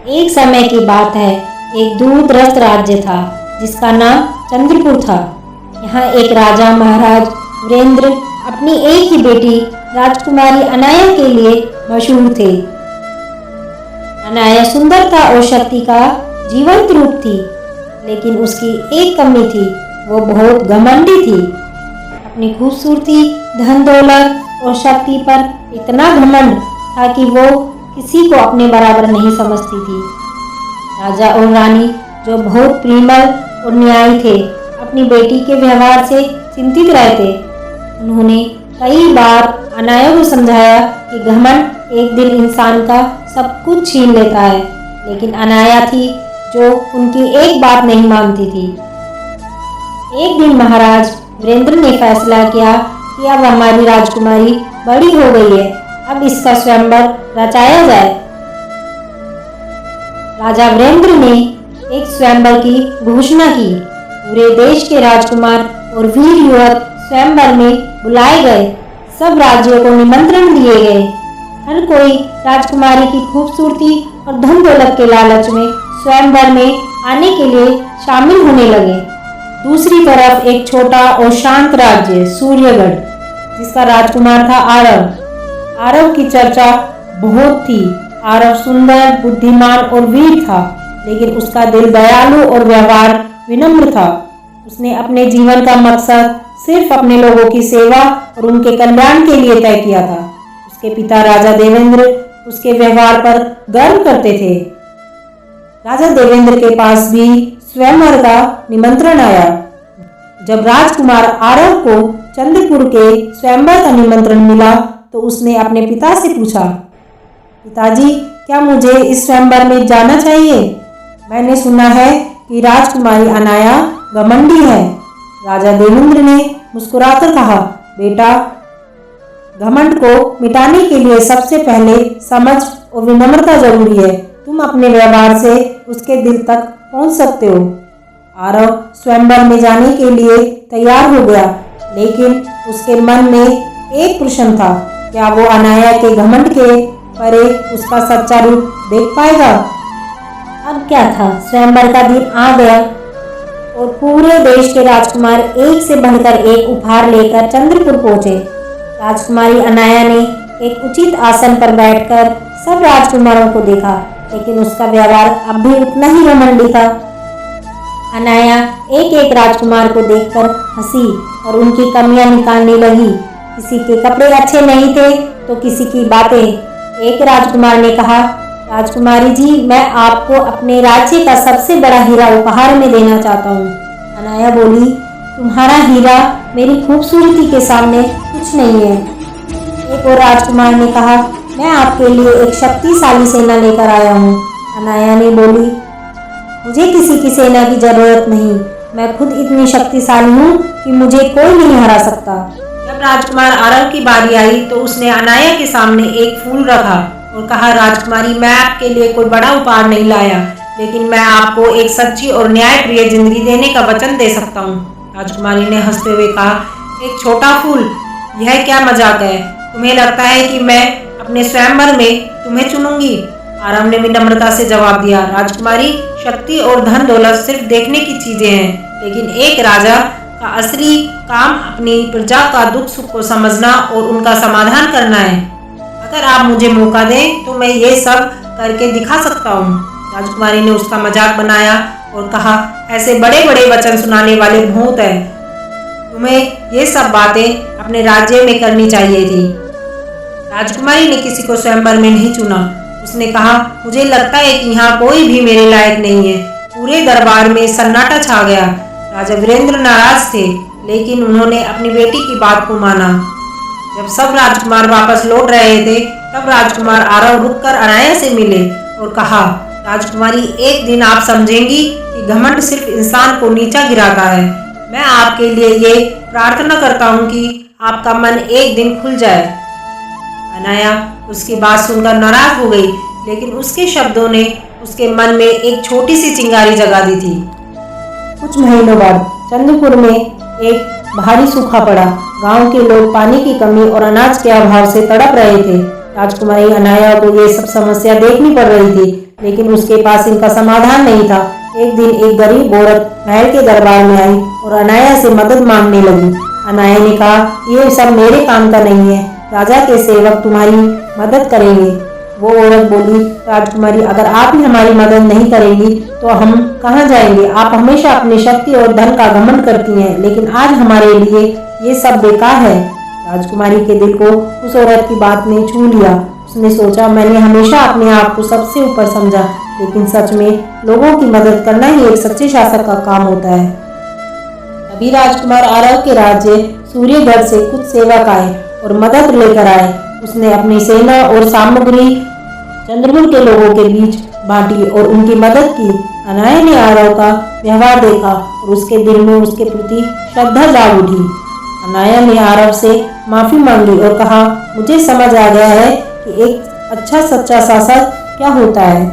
एक समय की बात है, एक दूरदराज राज्य था जिसका नाम चंद्रपुर था। यहाँ एक राजा महाराज वीरेंद्र अपनी एक ही बेटी राजकुमारी अनाया के लिए मशहूर थे। अनाया सुंदरता और शक्ति का जीवंत रूप थी, लेकिन उसकी एक कमी थी, वो बहुत घमंडी थी। अपनी खूबसूरती, धन दौलत और शक्ति पर इतना घमंड था कि वो किसी को अपने बराबर नहीं समझती थी। राजा और रानी, जो बहुत प्रेमल और न्यायी थे, अपनी बेटी के व्यवहार से चिंतित रहते। उन्होंने कई बार अनाया को समझाया कि घमंड एक दिन इंसान का सब कुछ छीन लेता है, लेकिन अनाया थी जो उनकी एक बात नहीं मानती थी। एक दिन महाराज वीरेंद्र ने फैसला किया कि अब हमारी राजकुमारी बड़ी हो गई है, अब इसका स्वयंवर रचाया जाए। राजा वीरेंद्र ने एक स्वयंवर की घोषणा की। पूरे देश के राजकुमार और वीर युवक स्वयंवर में बुलाए गए। सब राज्यों को निमंत्रण दिए गए। हर कोई राजकुमारी की खूबसूरती और धन दौलत के लालच में स्वयंवर में आने के लिए शामिल होने लगे। दूसरी तरफ एक छोटा और शांत राज्य सूर्यगढ़, जिसका राजकुमार था आरव। आरव की चर्चा बहुत थी। आरव सुंदर, बुद्धिमान और वीर था, लेकिन उसका दिल दयालु और व्यवहार विनम्र था। उसने अपने जीवन का मकसद सिर्फ अपने लोगों की सेवा और उनके कल्याण के लिए तय किया था। उसके पिता राजा देवेंद्र उसके व्यवहार पर गर्व करते थे। राजा देवेंद्र के पास भी स्वयंवर का निमंत्रण आया। जब राजकुमार आरव को चंद्रपुर के स्वयंवर का निमंत्रण मिला तो उसने अपने पिता से पूछा, पिताजी, क्या मुझे इस स्वयंवर में जाना चाहिए? मैंने सुना है कि राजकुमारी अनाया घमंडी है। राजा देवेंद्र ने मुस्कुराकर कहा, बेटा, घमंड को मिटाने के लिए सबसे पहले समझ और विनम्रता जरूरी है। तुम अपने व्यवहार से उसके दिल तक पहुंच सकते हो। आरव स्वयंवर में जाने के लिए तैयार हो गया, लेकिन उसके मन में एक प्रश्न था, क्या वो अनाया के घमंड के परे उसका सच्चा रूप देख पाएगा? अब क्या था, स्वयंवर का दिन आ गया और पूरे देश के राजकुमार एक से बढ़कर एक उपहार लेकर चंद्रपुर पहुंचे। राजकुमारी अनाया ने एक उचित आसन पर बैठकर सब राजकुमारों को देखा, लेकिन उसका व्यवहार अब भी उतना ही घमंडी था। अनाया एक एक राजकुमार को देखकर हंसी और उनकी कमियां निकालने लगी। किसी के कपड़े अच्छे नहीं थे तो किसी की बातें। एक राजकुमार ने कहा, राजकुमारी जी, मैं आपको अपने राज्य का सबसे बड़ा हीरा उपहार में देना चाहता हूँ। अनाया बोली, तुम्हारा हीरा मेरी खूबसूरती के सामने कुछ नहीं है। एक और राजकुमार ने कहा, मैं आपके लिए एक शक्तिशाली सेना लेकर आया हूँ। अनाया ने बोली, मुझे किसी की सेना की जरूरत नहीं, मैं खुद इतनी शक्तिशाली हूँ कि मुझे कोई नहीं हरा सकता। जब राजकुमार आरव की बारी आई तो उसने अनाया के सामने एक फूल रखा और कहा, राजकुमारी, मैं आपके लिए कोई बड़ा उपहार नहीं लाया, लेकिन मैं आपको एक सच्ची और न्यायप्रिय जिंदगी देने का वचन दे सकता हूँ। राजकुमारी ने हंसते हुए कहा, एक छोटा फूल, यह क्या मजाक है? तुम्हें लगता है कि मैं अपने स्वयंवर में तुम्हें चुनूंगी? आरव ने विनम्रता से जवाब दिया, राजकुमारी, शक्ति और धन दौलत सिर्फ देखने की चीजें हैं, लेकिन एक राजा का असली काम अपनी प्रजा का दुख सुख को समझना और उनका समाधान करना है। अगर आप मुझे मौका दें तो मैं ये सब करके दिखा सकता हूँ। राजकुमारी ने उसका मजाक बनाया और कहा, ऐसे बड़े बड़े वचन सुनाने वाले बहुत हैं, तुम्हें ये सब बातें अपने राज्य में करनी चाहिए थी। राजकुमारी ने किसी को स्वयंवर में नहीं चुना। उसने कहा, मुझे लगता है कि यहाँ कोई भी मेरे लायक नहीं है। पूरे दरबार में सन्नाटा छा गया। राजा वीरेंद्र नाराज थे, लेकिन उन्होंने अपनी बेटी की बात को माना। जब सब राजकुमार वापस लौट रहे थे तब राजकुमार आरव रुककर अनाया से मिले और कहा, राजकुमारी, एक दिन आप समझेंगी कि घमंड सिर्फ इंसान को नीचा गिराता है। मैं आपके लिए ये प्रार्थना करता हूँ कि आपका मन एक दिन खुल जाए। अनाया उसकी बात सुनकर नाराज हो गई, लेकिन उसके शब्दों ने उसके मन में एक छोटी सी चिंगारी जगा दी थी। कुछ महीनों बाद चंद्रपुर में एक भारी सूखा पड़ा। गांव के लोग पानी की कमी और अनाज के अभाव से तड़प रहे थे। राजकुमारी अनाया को ये सब समस्या देखनी पड़ रही थी, लेकिन उसके पास इनका समाधान नहीं था। एक दिन एक गरीब औरत महल के दरबार में आई और अनाया से मदद मांगने लगी। अनाया ने कहा, ये सब मेरे काम का नहीं है, राजा के सेवक तुम्हारी मदद करेंगे। वो औरत बोली, राजकुमारी, अगर आप ही हमारी मदद नहीं करेंगी तो हम कहाँ जाएंगे? आप हमेशा अपनी शक्ति और धन का घमंड करती हैं, लेकिन आज हमारे लिए ये सब बेकार है। राजकुमारी के दिल को उस औरत की बात ने छू लिया। उसने सोचा, मैंने हमेशा अपने आप को सबसे ऊपर समझा, लेकिन सच में लोगों की मदद करना ही एक सच्चे शासक का काम होता है। तभी राजकुमार आरव के राज्य सूर्यगढ़ से कुछ सेवक आए और मदद लेकर आए। उसने अपनी सेना और सामग्री चंद्रपुर के लोगों के बीच बांटी और उनकी मदद की। अनाया ने आरव का व्यवहार देखा और उसके दिल में उसके प्रति श्रद्धा जाग उठी। अनाया ने आरव से माफी मांगी और कहा, मुझे समझ आ गया है कि एक अच्छा सच्चा शासक क्या होता है।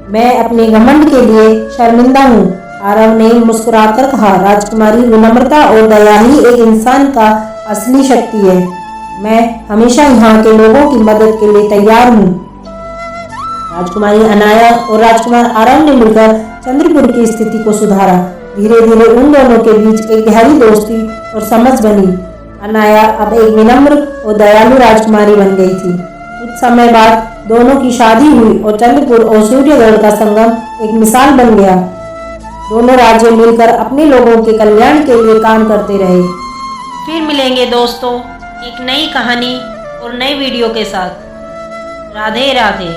मैं अपने घमंड के लिए शर्मिंदा हूँ। आरव ने मुस्कुराकर कहा, राजकुमारी, विनम्रता और दया ही एक इंसान का असली शक्ति है। मैं हमेशा यहाँ के लोगों की मदद के लिए तैयार हूँ। राजकुमारी अनाया और राजकुमार आरव ने मिलकर चंद्रपुर की स्थिति को सुधारा। धीरे धीरे उन दोनों के बीच एक गहरी दोस्ती और समझ बनी। अनाया अब एक विनम्र और दयालु राजकुमारी बन गई थी। कुछ समय बाद दोनों की शादी हुई और चंद्रपुर और सूर्यगढ़ का संगम एक मिसाल बन गया। दोनों राज्य मिलकर अपने लोगों के कल्याण के लिए काम करते रहे। फिर मिलेंगे दोस्तों एक नई कहानी और नए वीडियो के साथ। राधे राधे।